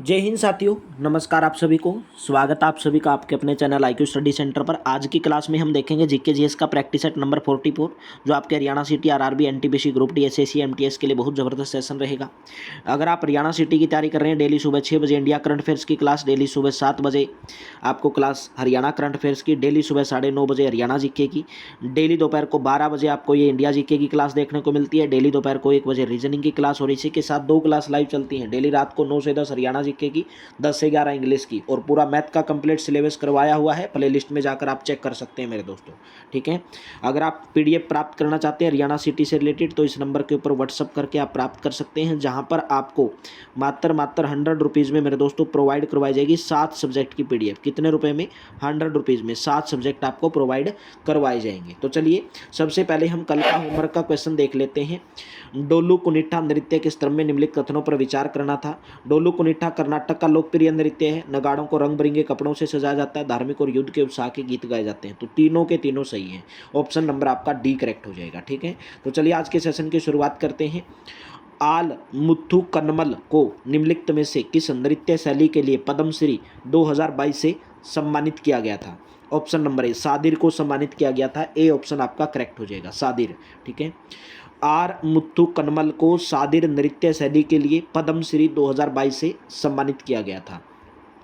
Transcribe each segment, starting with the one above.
जय हिंद साथियों, नमस्कार आप सभी को। स्वागत है आप सभी का आपके अपने चैनल IQ स्टडी सेंटर पर। आज की क्लास में हम देखेंगे जीके जीएस का प्रैक्टिस सेट नंबर 44 जो आपके Haryana city RRB NTPC group D SSC MTS के लिए बहुत ज़बरदस्त सेशन रहेगा। अगर आप हरियाणा सिटी की तैयारी कर रहे हैं, डेली सुबह 6 बजे इंडिया करंट अफेयर्स की क्लास, डेली सुबह 7 बजे आपको क्लास हरियाणा करंट अफेयर्स की, डेली सुबह 9:30 बजे हरियाणा जीके की, डेली दोपहर को 12 बजे आपको ये इंडिया जीके की क्लास देखने को मिलती है, डेली दोपहर को 1 बजे रीजनिंग की क्लास और इसी के साथ 2 क्लास लाइव चलती हैं। डेली रात को 9 से 10 हरियाणा जीके की, 10 से 11 इंग्लिश की, और पूरा मैथ का कंप्लीट सिलेबस करवाया हुआ है। प्ले लिस्ट में जाकर आप चेक कर सकते हैं मेरे दोस्तों, ठीक है। अगर आप PDF प्राप्त करना चाहते हैं हरियाणा सिटी से रिलेटेड तो इस नंबर के ऊपर व्हाट्सअप करके आप प्राप्त कर सकते हैं, जहां पर आपको मात्र 100 रुपीज़ में मेरे दोस्तों प्रोवाइड करवाई जाएगी 7 सब्जेक्ट की PDF। कितने रुपए में? 100 रुपीज़ में 7 सब्जेक्ट आपको प्रोवाइड करवाए जाएंगे। तो चलिए सबसे पहले हम कल का होमवर्क का क्वेश्चन देख लेते हैं। डोलू कुनिट्ठा नृत्य के स्तंभ में निम्नलिखित कथनों पर विचार करना था। डोलू कुनिट्ठा कर्नाटक का लोकप्रिय नृत्य है। नगाड़ों को रंग बिरंगे कपड़ों से सजाया जाता है। धार्मिक और युद्ध के उत्साह के गीत गाए जाते हैं। तो तीनों के तीनों सही हैं। ऑप्शन नंबर आपका डी करेक्ट हो जाएगा, ठीक है। तो चलिए आज के सेशन की शुरुआत करते हैं। आल मुथु कन्नमल को निम्नलिखित में से किस नृत्य शैली के लिए पद्मश्री 2022 से सम्मानित किया गया था? ऑप्शन नंबर ए सादिर को सम्मानित किया गया था। ए ऑप्शन आपका करेक्ट हो जाएगा, सादिर, ठीक है। आर मुथु कन्नमल को सादिर नृत्य शैली के लिए पद्मश्री 2022 से सम्मानित किया गया था।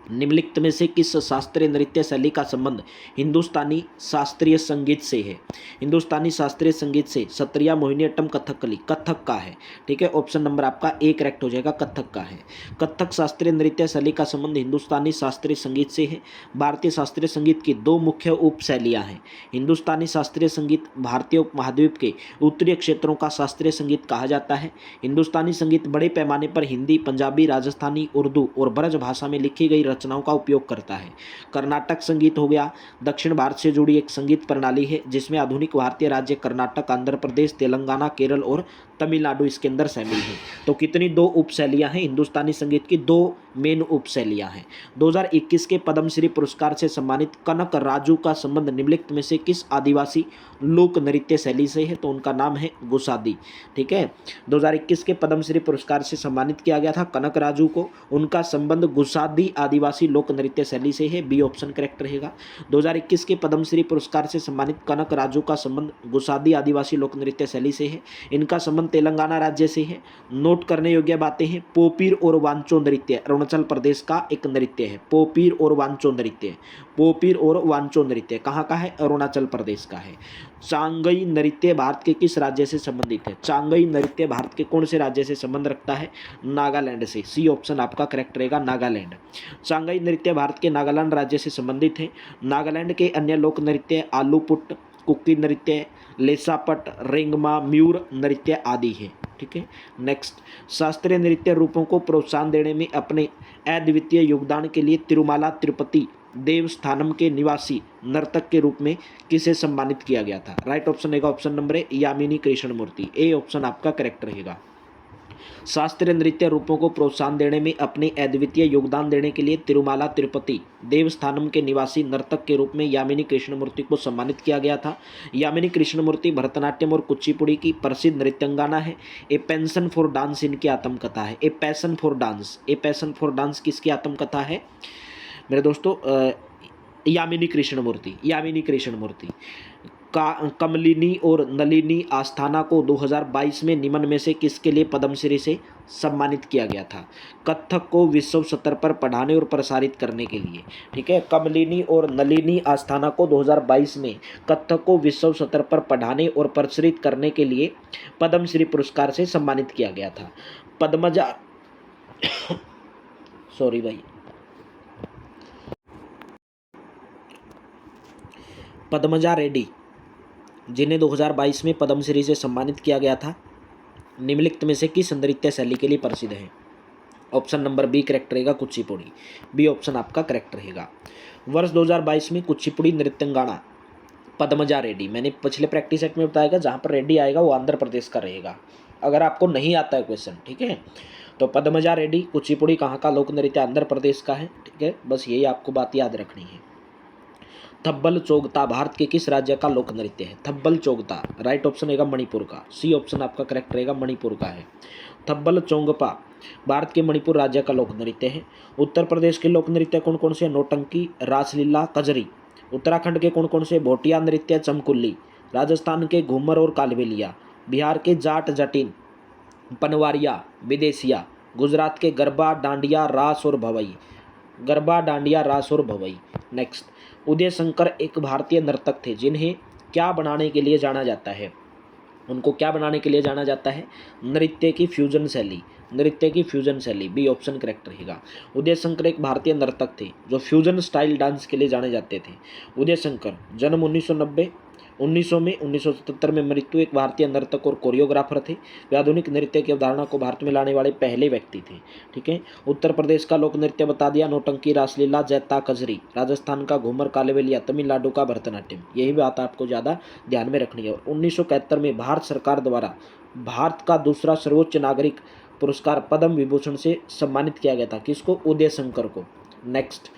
निम्नलिखित में से किस शास्त्रीय नृत्य शैली का संबंध हिंदुस्तानी शास्त्रीय संगीत से है? हिंदुस्तानी शास्त्रीय संगीत से सत्रिया, मोहिनीअट्टम, कथकली। कथक का है, ठीक है। ऑप्शन नंबर आपका ए करेक्ट हो जाएगा, कथक का है। कथक शास्त्रीय नृत्य शैली का संबंध हिंदुस्तानी शास्त्रीय संगीत से है। भारतीय शास्त्रीय संगीत की 2 मुख्य उप शैलियाँ हैं। हिंदुस्तानी शास्त्रीय संगीत भारतीय उपमहाद्वीप के उत्तरीय क्षेत्रों का शास्त्रीय संगीत कहा जाता है। हिंदुस्तानी संगीत बड़े पैमाने पर हिंदी, पंजाबी, राजस्थानी, उर्दू और ब्रज भाषा में लिखी गई रचनाओं का उपयोग करता है। कर्नाटक संगीत हो गया, दक्षिण भारत से जुड़ी एक संगीत प्रणाली है जिसमें आधुनिक भारतीय राज्य कर्नाटक, आंध्र प्रदेश, तेलंगाना, केरल और तमिलनाडु इसके अंदर शामिल हैं। तो कितनी 2 उपशैलियां हैं? हिंदुस्तानी संगीत की 2 मेन उपशैलियां हैं। 2021 के पद्मश्री पुरस्कार से सम्मानित कनक राजू का संबंध निम्नलिखित में से किस आदिवासी लोक नृत्य शैली से है? तो उनका नाम है गुसादी, ठीक है। 2021 के पद्मश्री पुरस्कार से सम्मानित किया गया था कनक राजू को। उनका संबंध गुसादी आदिवासी लोक नृत्य शैली से है। बी ऑप्शन करेक्ट रहेगा। 2021 के पद्मश्री पुरस्कार से सम्मानित कनक राजू का संबंध गुसादी आदिवासी लोक नृत्य शैली से है। इनका संबंध तेलंगाना राज्य से है। नोट करने योग्य बातें हैं। पोपीर और वांचो नृत्य अरुणाचल प्रदेश का एक नृत्य है। पोपीर और वांचो नृत्य, पोपीर और वांचो नृत्य कहाँ का है? अरुणाचल प्रदेश का है। चांगई नृत्य भारत के किस राज्य से संबंधित है? चांगई नृत्य भारत के कौन से राज्य से संबंध रखता है? नागालैंड से। सी ऑप्शन आपका करेक्ट रहेगा, नागालैंड। चांगई नृत्य भारत के नागालैंड राज्य से संबंधित है। नागालैंड के अन्य लोक नृत्य आलूपुट, कुकी नृत्य, लेसापट, रेंगमा, म्यूर नृत्य आदि है, ठीक है। नेक्स्ट, शास्त्रीय नृत्य रूपों को प्रोत्साहन देने में अपने अद्वितीय योगदान के लिए तिरुमाला तिरुपति देवस्थानम के निवासी नर्तक के रूप में किसे सम्मानित किया गया था? राइट ऑप्शन रहेगा option number A Yamini Krishnamurthy. A option आपका करेक्ट रहेगा। शास्त्रीय नृत्य रूपों को प्रोत्साहन देने में अपने अद्वितीय योगदान देने के लिए तिरुमाला तिरुपति देवस्थानम के निवासी नर्तक के रूप में यामिनी कृष्णमूर्ति को सम्मानित किया गया था। यामिनी कृष्णमूर्ति भरतनाट्यम और कुचिपुड़ी की प्रसिद्ध नृत्यांगना है। ए पेंशन फॉर डांस इनकी आत्मकथा है। A passion for dance, a passion for dance किसकी आत्मकथा है मेरे दोस्तों? यामिनी कृष्णमूर्ति, यामिनी कृष्णमूर्ति का। कमलिनी और नलिनी आस्थाना को 2022 में निम्न में से किसके लिए पद्मश्री से सम्मानित किया गया था? कथक को विश्व स्तर पर पढ़ाने और प्रसारित करने के लिए, ठीक है। कमलिनी और नलिनी आस्थाना को 2022 में कथक को विश्व स्तर पर पढ़ाने और प्रसारित करने के लिए पद्मश्री पुरस्कार से सम्मानित किया गया था। पद्मजा सॉरी भाई, पद्मजा रेड्डी जिन्हें 2022 में पद्मश्री से सम्मानित किया गया था, निम्नलिखित में से किस नृत्य शैली के लिए प्रसिद्ध है? ऑप्शन नंबर बी करेक्ट रहेगा, कुचिपुड़ी। बी ऑप्शन आपका करेक्ट रहेगा। वर्ष 2022 में कुचिपुड़ी नृत्यांगना पद्मजा रेड्डी, मैंने पिछले प्रैक्टिस सेट में बताया जहाँ पर रेड्डी आएगा वो आंध्र प्रदेश का रहेगा। अगर आपको नहीं आता है क्वेश्चन, ठीक है, तो पद्मजा रेड्डी कुचिपुड़ी कहाँ का लोक नृत्य? आंध्र प्रदेश का है, ठीक है। बस यही आपको बात याद रखनी है। थब्बल चोगता भारत के किस राज्य का लोक नृत्य है? थब्बल चोगता राइट ऑप्शन रहेगा मणिपुर का, सी ऑप्शन आपका करेक्ट रहेगा, मणिपुर का है। थब्बल चोंगपा भारत के मणिपुर राज्य का लोक नृत्य है। उत्तर प्रदेश के लोक नृत्य कौन कौन से? नौटंकी, रासलीला, कजरी। उत्तराखंड के कौन कौन से? भोटिया नृत्य, चमकुल्ली। राजस्थान के घूमर और कालबेलिया। बिहार के जाट जटिन, पनवारिया, विदेशिया। गुजरात के गरबा, डांडिया, रास और भवई। गरबा, डांडिया, रास और भवई। नेक्स्ट, उदय शंकर एक भारतीय नर्तक थे जिन्हें क्या बनाने के लिए जाना जाता है? उनको क्या बनाने के लिए जाना जाता है? नृत्य की फ्यूजन शैली, नृत्य की फ्यूजन शैली, बी ऑप्शन करेक्ट रहेगा। उदय शंकर एक भारतीय नर्तक थे जो फ्यूजन स्टाइल डांस के लिए जाने जाते थे। उदय शंकर जन्म 1990, 1900 में, 1977 में मृत्यु। एक भारतीय नर्तक और कोरियोग्राफर थे। वे आधुनिक नृत्य की अवधारणा को भारत में लाने वाले पहले व्यक्ति थे। ठीक है, उत्तर प्रदेश का लोक नृत्य बता दिया, नौटंकी, रासलीला, जैता, कजरी। राजस्थान का घूमर, कालबेलिया। तमिलनाडु का भरतनाट्यम। यही बात आपको ज़्यादा ध्यान में रखनी है। 1971 में भारत सरकार द्वारा भारत का दूसरा सर्वोच्च नागरिक पुरस्कार पद्म विभूषण से सम्मानित किया गया था। किसको? उदय शंकर को। नेक्स्ट,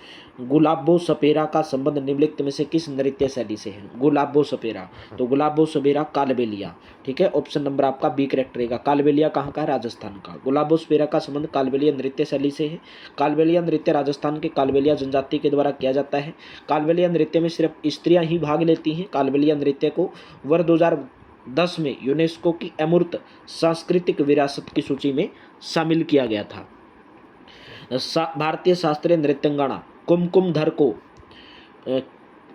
गुलाबो सपेरा का संबंध निम्नलिखित में से किस नृत्य शैली से है? गुलाबो सपेरा, तो गुलाबो सपेरा कालबेलिया। ठीक है, ऑप्शन नंबर आपका बी करेक्ट रहेगा। कालबेलिया कहाँ का है? राजस्थान का। गुलाबो सपेरा का संबंध कालबेलिया नृत्य शैली से है। कालबेलिया नृत्य राजस्थान के कालबेलिया जनजाति के द्वारा किया जाता है। कालबेलिया नृत्य में सिर्फ स्त्रियां ही भाग लेती हैं। कालबेलिया नृत्य को वर्ष 2010 में यूनेस्को की अमूर्त सांस्कृतिक विरासत की सूची में शामिल किया गया था। भारतीय शास्त्रीय नृत्यांगना कुमकुम धर को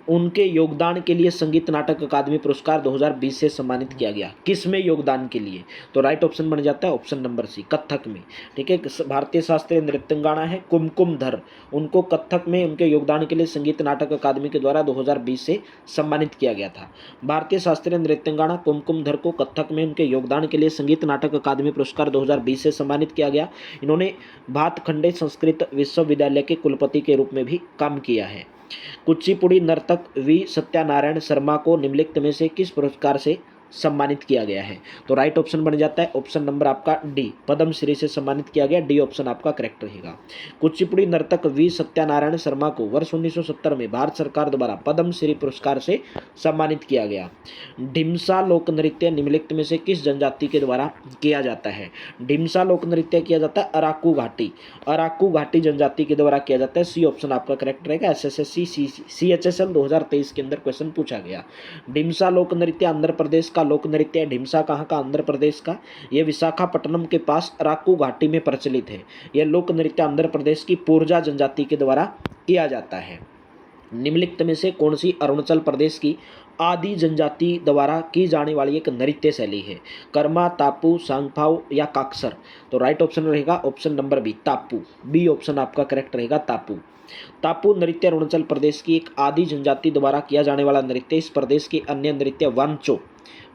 उनके योगदान के लिए संगीत नाटक अकादमी पुरस्कार 2020 से सम्मानित किया गया। किस में योगदान के लिए? तो राइट ऑप्शन बन जाता है ऑप्शन नंबर सी, कथक में। ठीक है, भारतीय शास्त्रीय नृत्यांगना है कुमकुम धर, उनको कथक में उनके योगदान के लिए संगीत नाटक अकादमी के द्वारा 2020 से सम्मानित किया गया था। भारतीय शास्त्रीय नृत्यांगना कुमकुम धर को कथक में उनके योगदान के लिए संगीत नाटक अकादमी पुरस्कार 2020 से सम्मानित किया गया। इन्होंने भातखंडे संस्कृत विश्वविद्यालय के कुलपति के रूप में भी काम किया है। कुचिपुड़ी नर्तक वी सत्यानारायण शर्मा को निम्नलिखित में से किस पुरस्कार से सम्मानित किया गया है? तो राइट ऑप्शन बन जाता है ऑप्शन नंबर आपका डी, पद्मश्री से सम्मानित किया गया। डी ऑप्शन आपका करेक्ट रहेगा। कुचिपुड़ी नर्तक वी सत्यानारायण शर्मा को वर्ष 1970 में भारत सरकार द्वारा पद्मश्री पुरस्कार से सम्मानित किया गया। ढिमसा लोक नृत्य निम्नलिखित में से किस जनजाति के द्वारा किया जाता है? ढिमसा लोक नृत्य किया जाता है अराकू घाटी, अराकू घाटी जनजाति के द्वारा किया जाता है। सी ऑप्शन आपका करेक्ट रहेगा। SSSC CHSL 2023 के अंदर क्वेश्चन पूछा गया। ढिमसा लोक नृत्य आंध्र प्रदेश का लोक नृत्य है। ढिमसा कहाँ का? आंध्र प्रदेश का। यह विशाखापट्टनम के पास अराकू घाटी में प्रचलित है। यह लोक नृत्य आंध्र प्रदेश की पोरजा जनजाति के द्वारा किया जाता है। निम्नलिखित में से कौन सी अरुणाचल प्रदेश की आदि जनजाति द्वारा की जाने वाली एक नृत्य शैली है? कर्मा, तापू, सांगफाओ या काक्सर? तो राइट ऑप्शन रहेगा ऑप्शन नंबर बी, तापू। बी ऑप्शन आपका करेक्ट रहेगा, तापू। तापू नृत्य अरुणाचल प्रदेश की एक आदि जनजाति द्वारा किया जाने वाला नृत्य। इस प्रदेश के अन्य नृत्य वांचो,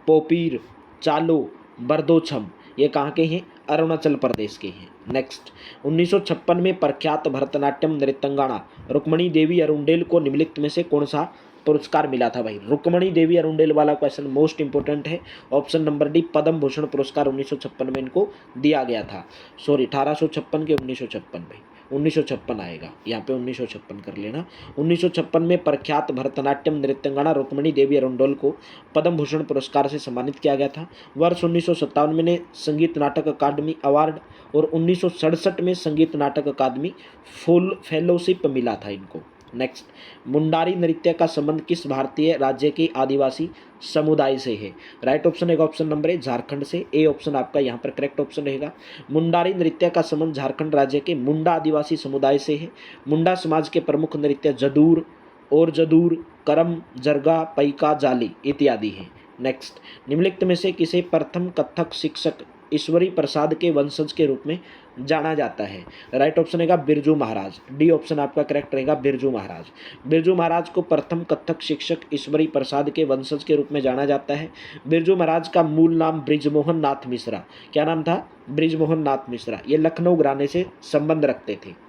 पोपीर, चालो, बरदोछम ये कहाँ के हैं? अरुणाचल प्रदेश के हैं। नेक्स्ट, 1956 में प्रख्यात भरतनाट्यम नृत्यांगना रुक्मणी देवी अरुंडेल को निम्नलिखित में से कौन सा पुरस्कार मिला था? भाई रुक्मणी देवी अरुंडेल वाला क्वेश्चन मोस्ट इंपोर्टेंट है। Option number D, Padma Bhushan पुरस्कार 1956 में इनको दिया गया था। सॉरी 1856 के 1956 भाई 1956 आएगा, यहाँ पे 1956 कर लेना। 1956 में प्रख्यात भरतनाट्यम नृत्यांगना रुक्मणी देवी अरुंडेल को पद्म भूषण पुरस्कार से सम्मानित किया गया था। वर्ष 1957 में संगीत नाटक अकादमी अवार्ड और 1967 में संगीत नाटक अकादमी फुल फेलोशिप मिला था इनको। नेक्स्ट, मुंडारी नृत्य का संबंध किस भारतीय राज्य के आदिवासी समुदाय से है? राइट ऑप्शन रहेगा ऑप्शन नंबर ए, झारखंड से। ए ऑप्शन आपका यहाँ पर करेक्ट ऑप्शन रहेगा। मुंडारी नृत्य का संबंध झारखंड राज्य के मुंडा आदिवासी समुदाय से है। मुंडा समाज के प्रमुख नृत्य जदूर और जदूर, करम, जरगा, पैका, जाली इत्यादि हैं। नेक्स्ट, निम्नलिखित में से किसे प्रथम कथक शिक्षक ईश्वरी प्रसाद के वंशज के रूप में जाना जाता है? राइट ऑप्शन रहेगा बिरजू महाराज। डी ऑप्शन आपका करेक्ट रहेगा, बिरजू महाराज। बिरजू महाराज को प्रथम कथक शिक्षक ईश्वरी प्रसाद के वंशज के रूप में जाना जाता है। बिरजू महाराज का मूल नाम बृजमोहन नाथ मिश्रा, क्या नाम था? बृजमोहन नाथ मिश्रा। ये लखनऊ घराने से संबंध रखते थे।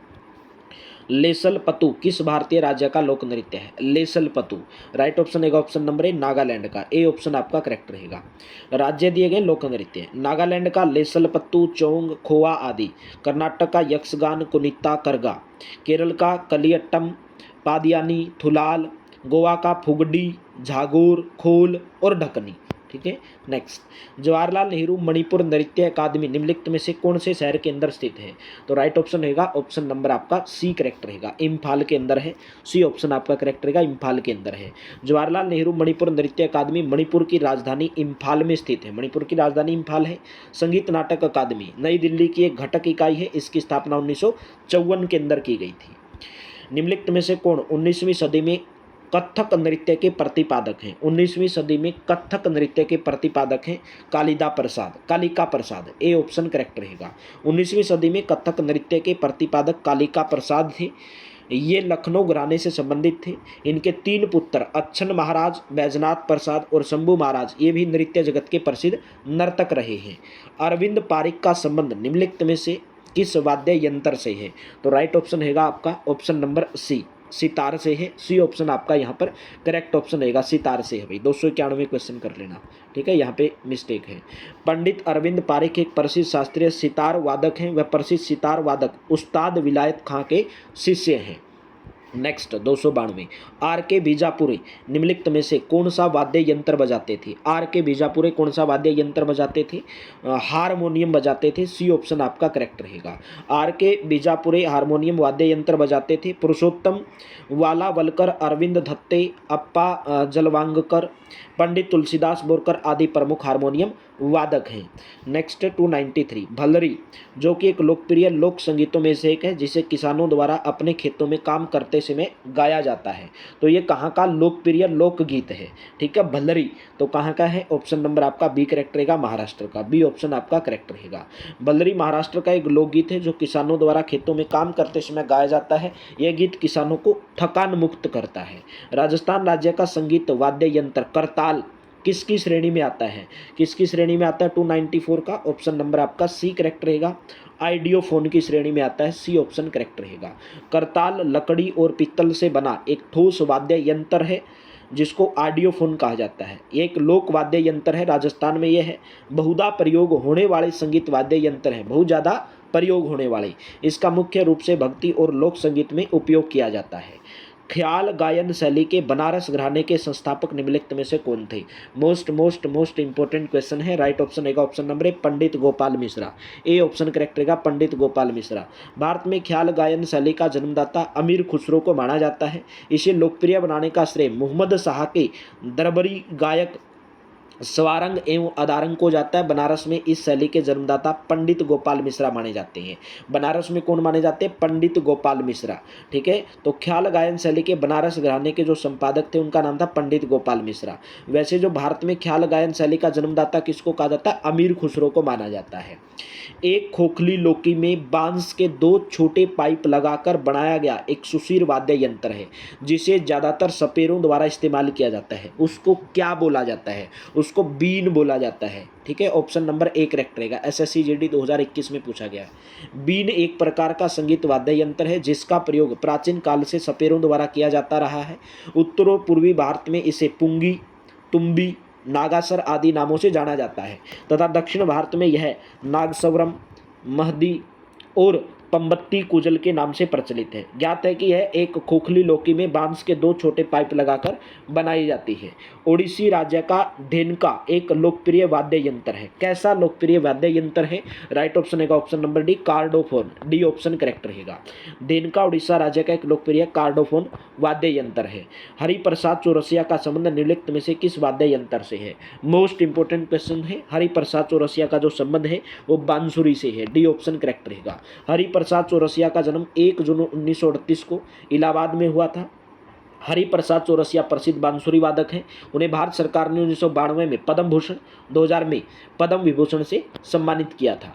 लेसल पतु किस भारतीय राज्य का लोक नृत्य है? लेसल पतु राइट ऑप्शन रहेगा ऑप्शन नंबर ए, नागालैंड का। ए ऑप्शन आपका करेक्ट रहेगा। राज्य दिए गए लोक नृत्य, नागालैंड का लेसल पत्तू, चोंग, खोआ आदि। कर्नाटक का यक्षगान, कुनित्ता, करगा। केरल का कलियट्टम, पादियानी, थुलाल, गोवा का फुगडी, झागुर, खोल और ढकनी। ठीक है। नेक्स्ट, जवाहरलाल नेहरू मणिपुर नृत्य अकादमी निम्नलिखित में से कौन से शहर के अंदर स्थित है? तो राइट ऑप्शन रहेगा ऑप्शन नंबर आपका सी करेक्ट रहेगा, इम्फाल के अंदर है। सी ऑप्शन आपका करेक्ट रहेगा, इम्फाल के अंदर है। जवाहरलाल नेहरू मणिपुर नृत्य अकादमी मणिपुर की राजधानी इम्फाल में स्थित है। मणिपुर की राजधानी इम्फाल है। संगीत नाटक अकादमी नई दिल्ली की एक घटक इकाई है। इसकी स्थापना 1954 के अंदर की गई थी। निम्नलिखित में से कौन 19वीं सदी में कथक नृत्य के प्रतिपादक हैं? 19वीं सदी में कथक नृत्य के प्रतिपादक हैं कालिका प्रसाद। ए ऑप्शन करेक्ट रहेगा। 19वीं सदी में कथक नृत्य के प्रतिपादक कालिका प्रसाद थे। ये लखनऊ घराने से संबंधित थे। इनके 3 पुत्र अच्छन महाराज, बैजनाथ प्रसाद और शंभू महाराज ये भी नृत्य जगत के प्रसिद्ध नर्तक रहे हैं। अरविंद पारिक का संबंध निम्नलिखित में से किस वाद्य यंत्र से है? तो राइट ऑप्शन रहेगा आपका ऑप्शन नंबर सी, सितार से है। सी ऑप्शन आपका यहाँ पर करेक्ट ऑप्शन रहेगा, सितार से है भाई। 291 क्वेश्चन कर लेना। ठीक है, यहाँ पे मिस्टेक है। पंडित अरविंद पारिक एक प्रसिद्ध शास्त्रीय सितार वादक हैं। वह प्रसिद्ध सितार वादक उस्ताद विलायत खां के शिष्य हैं। नेक्स्ट 292, आर के बीजापुरे निम्नलिखित में से कौन सा वाद्य यंत्र बजाते थे? आर के बीजापुरे कौन सा वाद्य यंत्र बजाते थे? हारमोनियम बजाते थे। सी ऑप्शन आपका करेक्ट रहेगा। आर के बीजापुरे हारमोनियम वाद्य यंत्र बजाते थे। पुरुषोत्तम वालावलकर, अरविंद धत्ते, अप्पा जलवांगकर, पंडित तुलसीदास बोरकर आदि प्रमुख हारमोनियम वादक हैं। नेक्स्ट 293, भल्लरी जो कि एक लोकप्रिय लोक संगीतों में से एक है जिसे किसानों द्वारा अपने खेतों में काम करते समय गाया जाता है। तो ये कहाँ का लोकप्रिय लोकगीत है? ठीक है, भल्लरी तो कहाँ का है? ऑप्शन नंबर आपका बी करेक्ट रहेगा, महाराष्ट्र का। बी ऑप्शन आपका करेक्ट रहेगा। भल्लरी महाराष्ट्र का एक लोकगीत है जो किसानों द्वारा खेतों में काम करते समय गाया जाता है। यह गीत किसानों को थकान मुक्त करता है। राजस्थान राज्य का संगीत वाद्य यंत्र करताल किसकी श्रेणी में आता है? किसकी श्रेणी में आता है? 294 का ऑप्शन नंबर आपका सी करेक्ट रहेगा, आइडियोफोन की श्रेणी में आता है। सी ऑप्शन करेक्ट रहेगा। करताल लकड़ी और पीतल से बना एक ठोस वाद्य यंत्र है जिसको आइडियोफोन कहा जाता है। ये एक लोक वाद्य यंत्र है, राजस्थान में यह है। बहुधा प्रयोग होने वाले संगीत वाद्य यंत्र है, बहुत ज़्यादा प्रयोग होने वाले। इसका मुख्य रूप से भक्ति और लोक संगीत में उपयोग किया जाता है। ख्याल गायन शैली के बनारस घराने के संस्थापक निम्नलिखित में से कौन थे? मोस्ट इंपोर्टेंट क्वेश्चन है। राइट ऑप्शन रहेगा option number 1 Pandit Gopal Mishra. A option correct रहेगा, पंडित गोपाल मिश्रा। भारत में ख्याल गायन शैली का जन्मदाता अमीर खुसरो को माना जाता है। इसे लोकप्रिय बनाने का श्रेय मोहम्मद शाह के दरबारी गायक स्वारंग एवं अदारंग को जाता है। बनारस में इस शैली के जन्मदाता पंडित गोपाल मिश्रा माने जाते हैं। बनारस में कौन माने जाते हैं? पंडित गोपाल मिश्रा। ठीक है, तो ख्याल गायन शैली के बनारस घराने के जो संपादक थे उनका नाम था पंडित गोपाल मिश्रा। वैसे जो भारत में ख्याल गायन शैली का जन्मदाता किसको कहा जाता है? अमीर खुसरो को माना जाता है। एक खोखली लोकी में बांस के 2 छोटे पाइप लगाकर बनाया गया एक सुशीर वाद्य यंत्र है जिसे ज्यादातर सपेरों द्वारा इस्तेमाल किया जाता है। उसको क्या बोला जाता है? उसको बीन बोला जाता है। ठीक है, ऑप्शन नंबर 1 करेक्ट रहेगा। एसएससी जीडी 2021 में पूछा गया है। बीन एक प्रकार का संगीत वाद्य यंत्र है जिसका प्रयोग प्राचीन काल से सपेरों द्वारा किया जाता रहा है। उत्तर पूर्वी भारत में इसे पुंगी, तुम्बी, नागासर आदि नामों से जाना जाता है तथा दक्षिण भारत में यह नागस्वरम, महदी और पंबत्ती कुजल के नाम से प्रचलित है। ज्ञात है कि यह एक खोखली लोकी में बांस के 2 छोटे पाइप लगाकर बनाई जाती है। ओडिसी राज्य का ढेनका एक लोकप्रिय वाद्य यंत्र है। कैसा लोकप्रिय वाद्य यंत्र है? राइट ऑप्शन रहेगा option number D chordophone. D option correct रहेगा। ढेनका उड़ीसा राज्य का एक लोकप्रिय कार्डोफोन वाद्य यंत्र है। हरिप्रसाद चौरसिया का संबंध निम्नलिखित में से किस वाद्य यंत्र से है? मोस्ट इंपोर्टेंट क्वेश्चन है। हरिप्रसाद चौरसिया का जो संबंध है वो बांसुरी से है। डी ऑप्शन करेक्ट रहेगा। हरिप्रसाद चौरसिया का जन्म 1 जून 1938 को इलाहाबाद में हुआ था। हरिप्रसाद चौरसिया प्रसिद्ध बांसुरी वादक हैं। उन्हें भारत सरकार ने 1992 में पद्म भूषण, 2000 में पद्म विभूषण से सम्मानित किया था।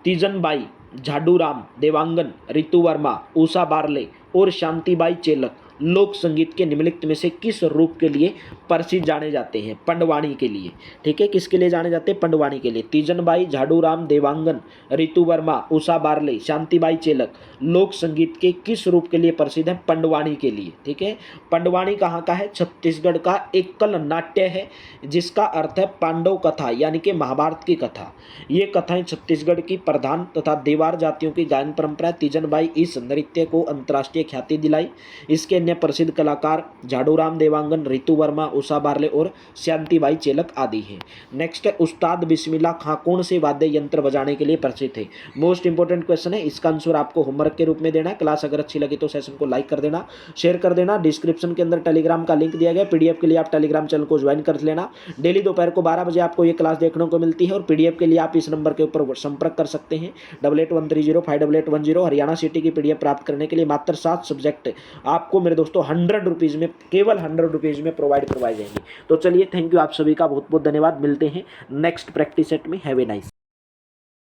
तीजनबाई, झाडूराम देवांगन, रितु वर्मा, उषा बारले और शांतिबाई चेलक लोक संगीत के निम्नलिखित में से किस रूप के लिए प्रसिद्ध जाने जाते हैं? पंडवानी के लिए। ठीक है, किसके लिए जाने जाते हैं? पंडवानी के लिए। तीजनबाई, झाडूराम देवांगन, रितु वर्मा, उषा बारले, शांतिबाई चेलक लोक संगीत के किस रूप के लिए प्रसिद्ध है? पंडवानी के लिए। ठीक है, पंडवानी कहाँ का है? छत्तीसगढ़ का एकल नाट्य है जिसका अर्थ है पांडव कथा यानी कि महाभारत की कथा। ये कथाएं छत्तीसगढ़ की प्रधान तथा देवार जातियों की गायन परंपरा। तीजनबाई इस नृत्य को अंतर्राष्ट्रीय ख्याति दिलाई। इसके अन्य प्रसिद्ध कलाकार झाड़ूराम देवांगन, रितु वर्मा, उषा बारले और शांतिबाई चेलक आदि हैं। नेक्स्ट है उस्ताद बिस्मिल्लाह खां कौन से वाद्य यंत्र बजाने के लिए प्रसिद्ध है। मोस्ट इंपॉर्टेंट क्वेश्चन है, इसका आंसर आपको होमवर्क के रूप में देना है। क्लास अगर अच्छी लगी तो सेशन को लाइक कर देना, शेयर कर देना। डिस्क्रिप्शन के अंदर टेलीग्राम का लिंक दिया गया, पीडीएफ के लिए आप टेलीग्राम चैनल को ज्वाइन कर लेना। डेली दोपहर को 12 बजे आपको ये क्लास देखने को मिलती है और पीडीएफ के लिए आप इस नंबर के ऊपर संपर्क कर सकते हैं 8813058810। हरियाणा सिटी की पीडीएफ प्राप्त करने के लिए मात्र 7 सब्जेक्ट आपको मेरे दोस्तों 100 रुपीज़ में, केवल 100 रुपीज़ में प्रोवाइड करवाए जाएंगे। तो चलिए, थैंक यू, आप सभी का बहुत बहुत धन्यवाद। मिलते हैं नेक्स्ट प्रैक्टिस सेट में। Have a nice.